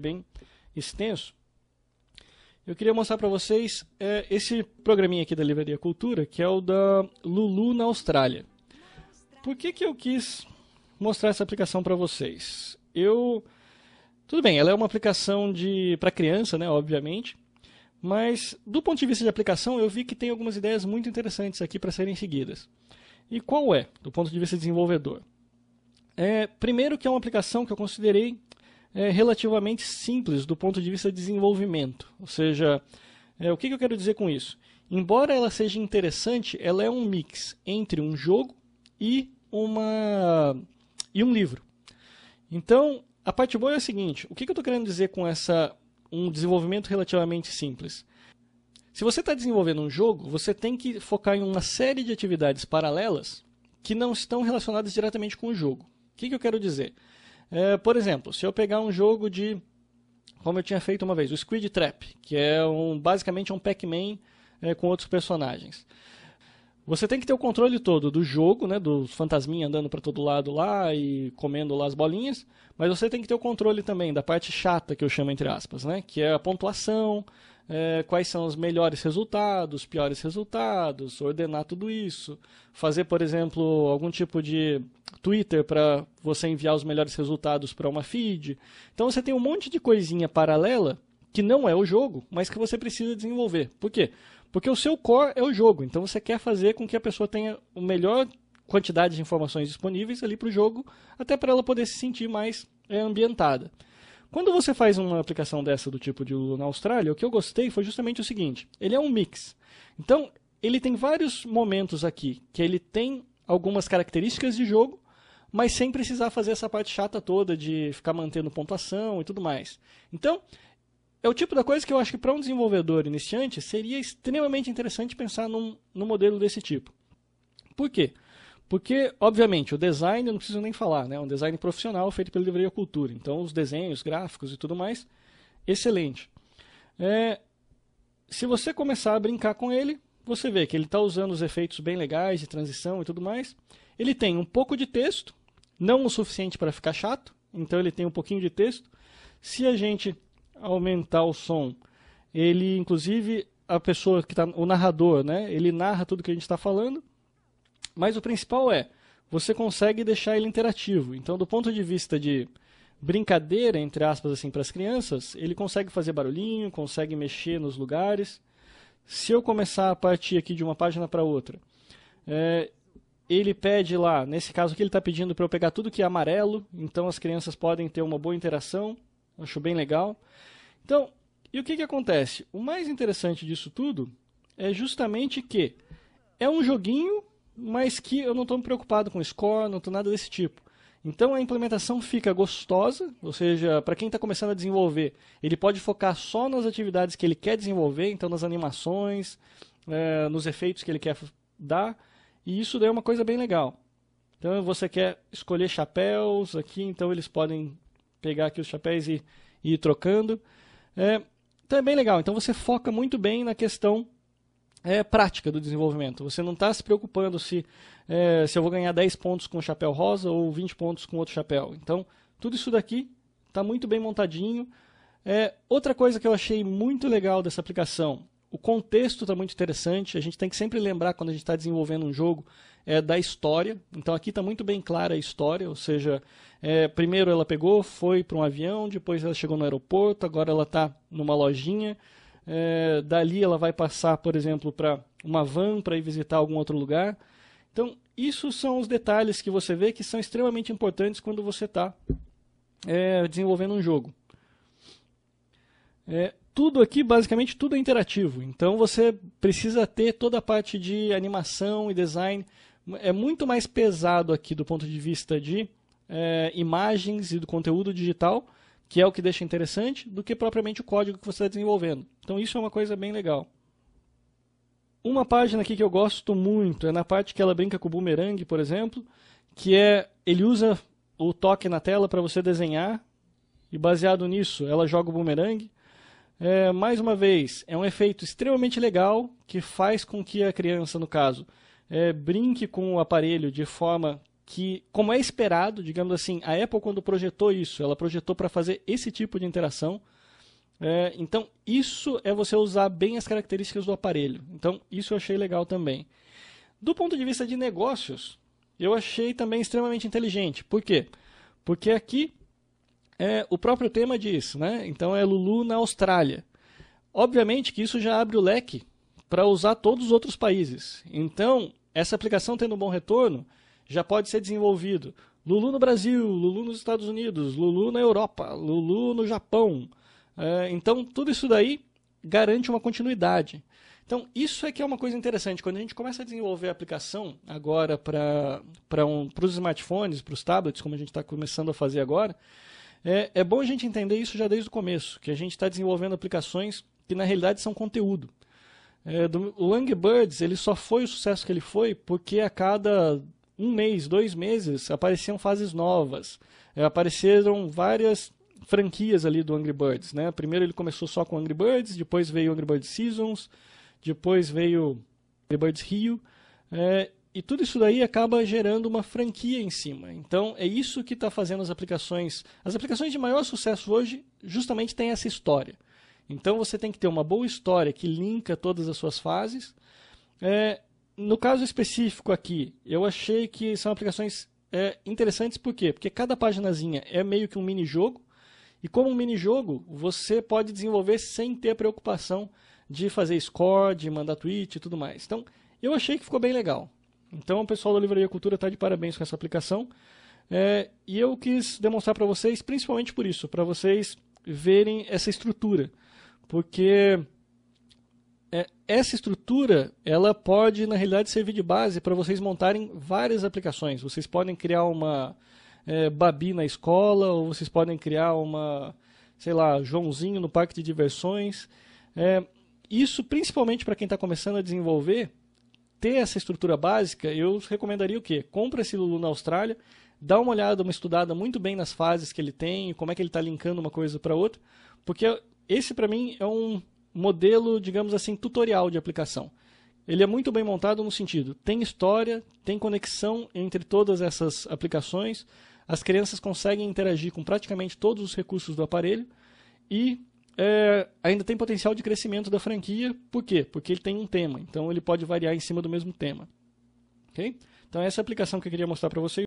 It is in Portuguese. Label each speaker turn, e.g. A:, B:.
A: bem extenso. Eu queria mostrar para vocês esse programinha aqui da Livraria Cultura, que é o da Lulu na Austrália. Por que eu quis mostrar essa aplicação para vocês? Tudo bem, ela é uma aplicação para criança, né, obviamente, mas do ponto de vista de aplicação eu vi que tem algumas ideias muito interessantes aqui para serem seguidas. E qual é, do ponto de vista de desenvolvedor? Primeiro que é uma aplicação que eu considerei relativamente simples do ponto de vista de desenvolvimento. Ou seja, o que eu quero dizer com isso? Embora ela seja interessante, ela é um mix entre um jogo e um livro. Então, a parte boa é a seguinte, o que eu estou querendo dizer com um desenvolvimento relativamente simples? Se você está desenvolvendo um jogo, você tem que focar em uma série de atividades paralelas que não estão relacionadas diretamente com o jogo. O que eu quero dizer? Por exemplo, se eu pegar um jogo como eu tinha feito uma vez, o Squid Trap, que é basicamente um Pac-Man com outros personagens. Você tem que ter o controle todo do jogo, né, dos fantasminhas andando para todo lado lá e comendo lá as bolinhas, mas você tem que ter o controle também da parte chata, que eu chamo entre aspas, né, que é a pontuação, quais são os melhores resultados, piores resultados, ordenar tudo isso, fazer, por exemplo, algum tipo de Twitter para você enviar os melhores resultados para uma feed. Então você tem um monte de coisinha paralela que não é o jogo, mas que você precisa desenvolver. Por quê? Porque o seu core é o jogo, então você quer fazer com que a pessoa tenha a melhor quantidade de informações disponíveis ali para o jogo, até para ela poder se sentir mais ambientada. Quando você faz uma aplicação dessa do tipo de Lulu na Austrália, o que eu gostei foi justamente o seguinte, ele é um mix. Então, ele tem vários momentos aqui, que ele tem algumas características de jogo, mas sem precisar fazer essa parte chata toda de ficar mantendo pontuação e tudo mais. Então, é o tipo da coisa que eu acho que para um desenvolvedor iniciante seria extremamente interessante pensar num modelo desse tipo. Por quê? Porque, obviamente, o design, eu não preciso nem falar, né? É um design profissional feito pela Livraria Cultura. Então, os desenhos, gráficos e tudo mais, excelente. Se você começar a brincar com ele, você vê que ele está usando os efeitos bem legais de transição e tudo mais. Ele tem um pouco de texto, não o suficiente para ficar chato, então ele tem um pouquinho de texto. Se a gente aumentar o som, ele, inclusive, a pessoa que está, o narrador, né? Ele narra tudo que a gente está falando. Mas o principal você consegue deixar ele interativo. Então, do ponto de vista de brincadeira, entre aspas, assim, para as crianças, ele consegue fazer barulhinho, consegue mexer nos lugares. Se eu começar a partir aqui de uma página para outra, ele pede lá, nesse caso aqui ele está pedindo para eu pegar tudo que é amarelo, então as crianças podem ter uma boa interação, acho bem legal. Então, e o que acontece? O mais interessante disso tudo é justamente que é um joguinho, mas que eu não estou me preocupado com score, não estou nada desse tipo. Então a implementação fica gostosa, ou seja, para quem está começando a desenvolver, ele pode focar só nas atividades que ele quer desenvolver, então nas animações, nos efeitos que ele quer dar, e isso daí é uma coisa bem legal. Então você quer escolher chapéus aqui, então eles podem pegar aqui os chapéus e ir trocando. Então é bem legal, então você foca muito bem na questão prática do desenvolvimento. Você não está se preocupando se eu vou ganhar 10 pontos com o chapéu rosa ou 20 pontos com outro chapéu. Então, tudo isso daqui está muito bem montadinho. Outra coisa que eu achei muito legal dessa aplicação, o contexto está muito interessante. A gente tem que sempre lembrar, quando a gente está desenvolvendo um jogo, da história. Então, aqui está muito bem clara a história, ou seja, primeiro ela foi para um avião, depois ela chegou no aeroporto, agora ela está numa lojinha. Dali ela vai passar, por exemplo, para uma van para ir visitar algum outro lugar. Então, isso são os detalhes que você vê que são extremamente importantes quando você está desenvolvendo um jogo. Tudo aqui, basicamente, tudo é interativo. Então, você precisa ter toda a parte de animação e design. É muito mais pesado aqui do ponto de vista de imagens e do conteúdo digital, que é o que deixa interessante, do que propriamente o código que você está desenvolvendo. Então isso é uma coisa bem legal. Uma página aqui que eu gosto muito é na parte que ela brinca com o boomerang, por exemplo, que ele usa o toque na tela para você desenhar, e baseado nisso ela joga o boomerang. Mais uma vez, é um efeito extremamente legal, que faz com que a criança, no caso, brinque com o aparelho de forma que, como é esperado, digamos assim, a Apple quando projetou isso, ela projetou para fazer esse tipo de interação. Então, isso é você usar bem as características do aparelho. Então, isso eu achei legal também. Do ponto de vista de negócios, eu achei também extremamente inteligente. Por quê? Porque aqui o próprio tema diz, né? Então é Lulu na Austrália. Obviamente que isso já abre o leque para usar todos os outros países. Então, essa aplicação tendo um bom retorno, já pode ser desenvolvido. Lulu no Brasil, Lulu nos Estados Unidos, Lulu na Europa, Lulu no Japão. Então, tudo isso daí garante uma continuidade. Então, isso é que é uma coisa interessante. Quando a gente começa a desenvolver a aplicação agora para os smartphones, para os tablets, como a gente está começando a fazer agora, é bom a gente entender isso já desde o começo, que a gente está desenvolvendo aplicações que na realidade são conteúdo. O Angry Birds ele só foi o sucesso que ele foi porque a cada 1 mês, 2 meses, apareciam fases novas. Apareceram várias franquias ali do Angry Birds. Né? Primeiro ele começou só com Angry Birds, depois veio Angry Birds Seasons, depois veio Angry Birds Rio, e tudo isso daí acaba gerando uma franquia em cima. Então é isso que está fazendo as aplicações. As aplicações de maior sucesso hoje justamente têm essa história. Então você tem que ter uma boa história que linka todas as suas fases. No caso específico aqui, eu achei que são aplicações interessantes. Por quê? Porque cada paginazinha é meio que um mini-jogo. E como um mini-jogo, você pode desenvolver sem ter preocupação de fazer score, de mandar tweet e tudo mais. Então, eu achei que ficou bem legal. Então, o pessoal da Livraria Cultura está de parabéns com essa aplicação. E eu quis demonstrar para vocês, principalmente por isso, para vocês verem essa estrutura. Porque essa estrutura, ela pode, na realidade, servir de base para vocês montarem várias aplicações. Vocês podem criar uma Babi na escola, ou vocês podem criar uma, sei lá, Joãozinho no parque de diversões. Isso, principalmente para quem está começando a desenvolver, ter essa estrutura básica, eu recomendaria o quê? Compra esse Lulu na Austrália, dá uma olhada, uma estudada muito bem nas fases que ele tem, como é que ele está linkando uma coisa para outra, porque esse, para mim, é um modelo, digamos assim, tutorial de aplicação. Ele é muito bem montado no sentido, tem história, tem conexão entre todas essas aplicações, as crianças conseguem interagir com praticamente todos os recursos do aparelho e ainda tem potencial de crescimento da franquia. Por quê? Porque ele tem um tema, então ele pode variar em cima do mesmo tema. Okay? Então essa é a aplicação que eu queria mostrar para vocês.